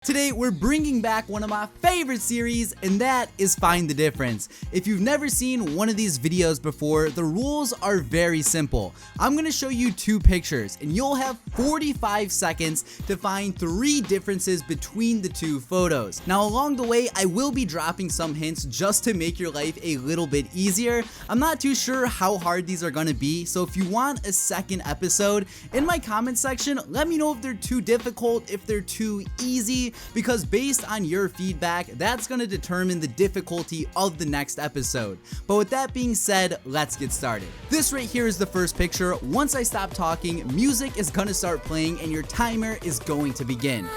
Today, we're bringing back one of my favorite series, and that is Find the Difference. If you've never seen one of these videos before, the rules are very simple. I'm going to show you two pictures, and you'll have 45 seconds to find 3 differences between the two photos. Now, along the way, I will be dropping some hints just to make your life a little bit easier. I'm not too sure how hard these are going to be, so if you want a second episode, in my comment section, let me know if they're too difficult, if they're too easy, because based on your feedback, that's going to determine the difficulty of the next episode. But with that being said, let's get started. This right here is the first picture. Once I stop talking, music is going to start playing and your timer is going to begin.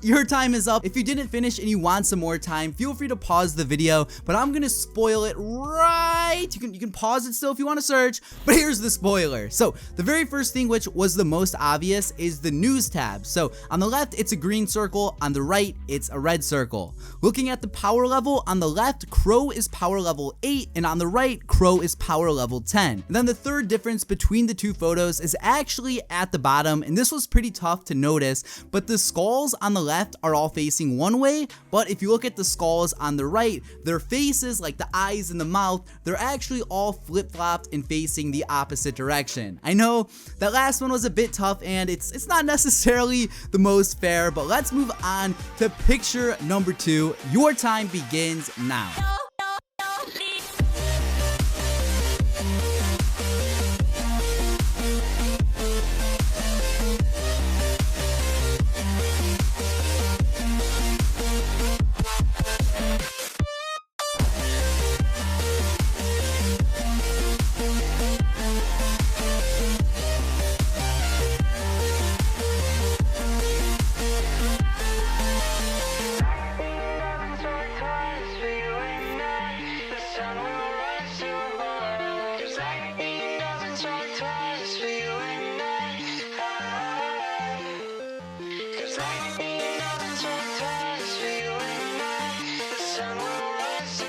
Your time is up. If you didn't finish and you want some more time, feel free to pause the video, but I'm gonna spoil it right. You can pause it still if you want to search, but here's the spoiler. So the very first thing, which was the most obvious, is the news tab. So on the left, it's a green circle. On the right, it's a red circle. Looking at the power level, on the left, Crow is power level 8, and on the right, Crow is power level 10. And then the third difference between the two photos is actually at the bottom, and this was pretty tough to notice, but the skulls on the left are all facing one way, but if you look at the skulls on the right, their faces, like the eyes and the mouth, they're actually all flip-flopped and facing the opposite direction. I know that last one was a bit tough and it's not necessarily the most fair, but let's move on to picture number 2. Your time begins now.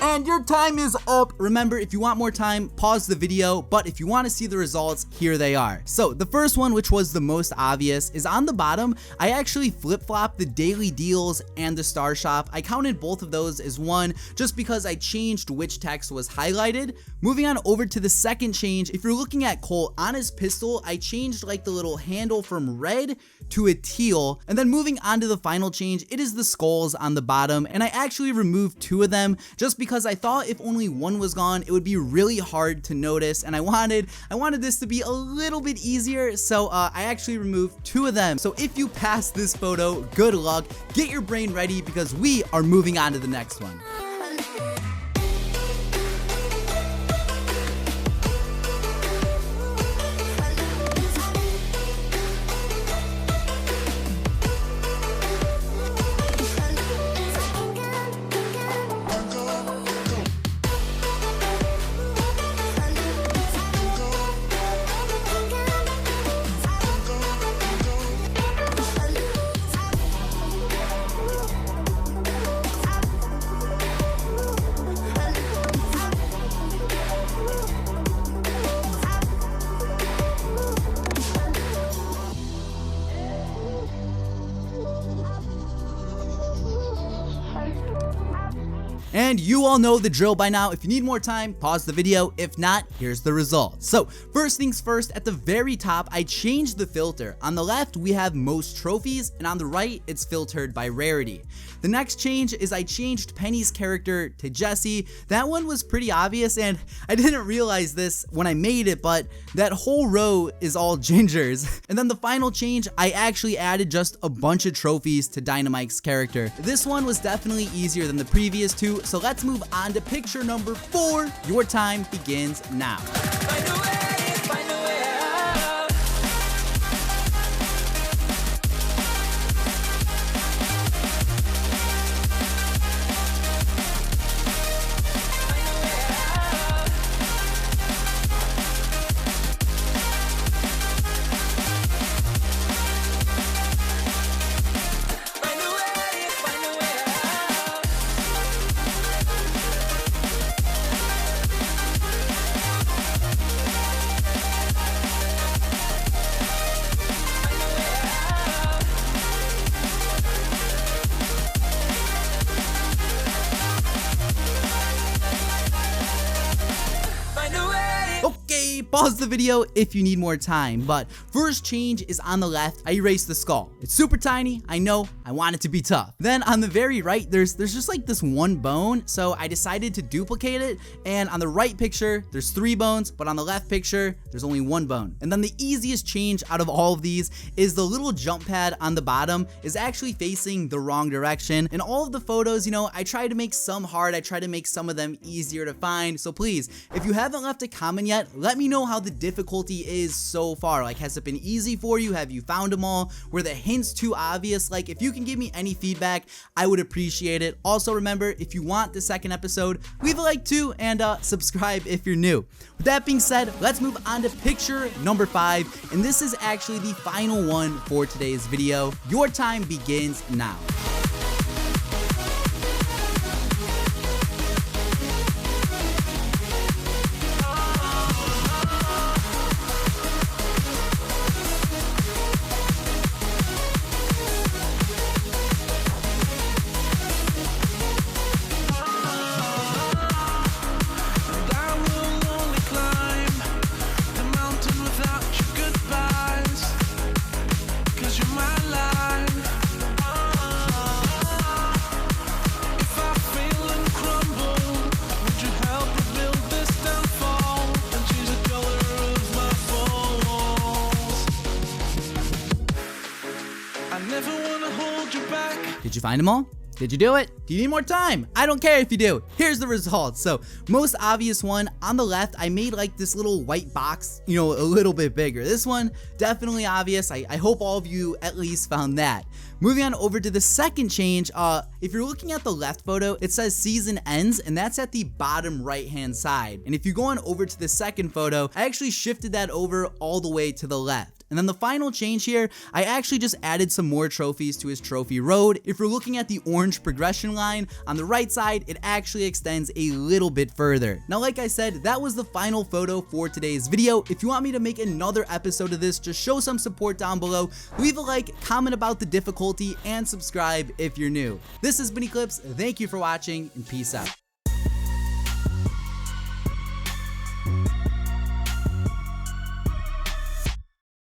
And your time is up. Remember, if you want more time, pause the video, but if you want to see the results, here they are. So the first one, which was the most obvious, is on the bottom. I actually flip-flopped the daily deals and the star shop. I counted both of those as one just because I changed which text was highlighted. Moving on over to the second change, if you're looking at Colt on his pistol, I changed like the little handle from red to a teal. And then moving on to the final change, it is the skulls on the bottom, and I actually removed 2 of them just because I thought if only one was gone, it would be really hard to notice, and I wanted this to be a little bit easier, so I actually removed 2 of them. So if you pass this photo, good luck. Get your brain ready because we are moving on to the next one. And you all know the drill by now. If you need more time, pause the video. If not, here's the results. So first things first, at the very top, I changed the filter. On the left, we have most trophies, and on the right, it's filtered by rarity. The next change is I changed Penny's character to Jessie. That one was pretty obvious, and I didn't realize this when I made it, but that whole row is all gingers. And then the final change, I actually added just a bunch of trophies to Dynamite's character. This one was definitely easier than the previous two, so let's move on to picture number 4. Your time begins now. Pause the video if you need more time, but first change is on the left. I erased the skull. It's super tiny, I know, I want it to be tough. Then on the very right, there's just like this one bone, so I decided to duplicate it, and on the right picture, there's 3 bones, but on the left picture, there's only 1 bone. And then the easiest change out of all of these is the little jump pad on the bottom is actually facing the wrong direction. In all of the photos, you know, I try to make some hard, I try to make some of them easier to find, so please, if you haven't left a comment yet, let me know how the difficulty is so far. Like, has it been easy for you? Have you found them all? Were the hints too obvious? Like, if you can give me any feedback, I would appreciate it. Also, remember, if you want the second episode, leave a like too, and subscribe if you're new. With that being said, let's move on to picture number 5, and this is actually the final one for today's video. Your time begins now. Did you find them all? Did you do it? Do you need more time? I don't care if you do. Here's the results. So, most obvious one, on the left, I made like this little white box, you know, a little bit bigger. This one, definitely obvious. I hope all of you at least found that. Moving on over to the second change, if you're looking at the left photo, it says season ends, and that's at the bottom right hand side. And if you go on over to the second photo, I actually shifted that over all the way to the left. And then the final change here, I actually just added some more trophies to his trophy road. If you're looking at the orange progression line on the right side, it actually extends a little bit further. Now, like I said, that was the final photo for today's video. If you want me to make another episode of this, just show some support down below. Leave a like, comment about the difficulty, and subscribe if you're new. This has been Eclihpse. Thank you for watching, and peace out.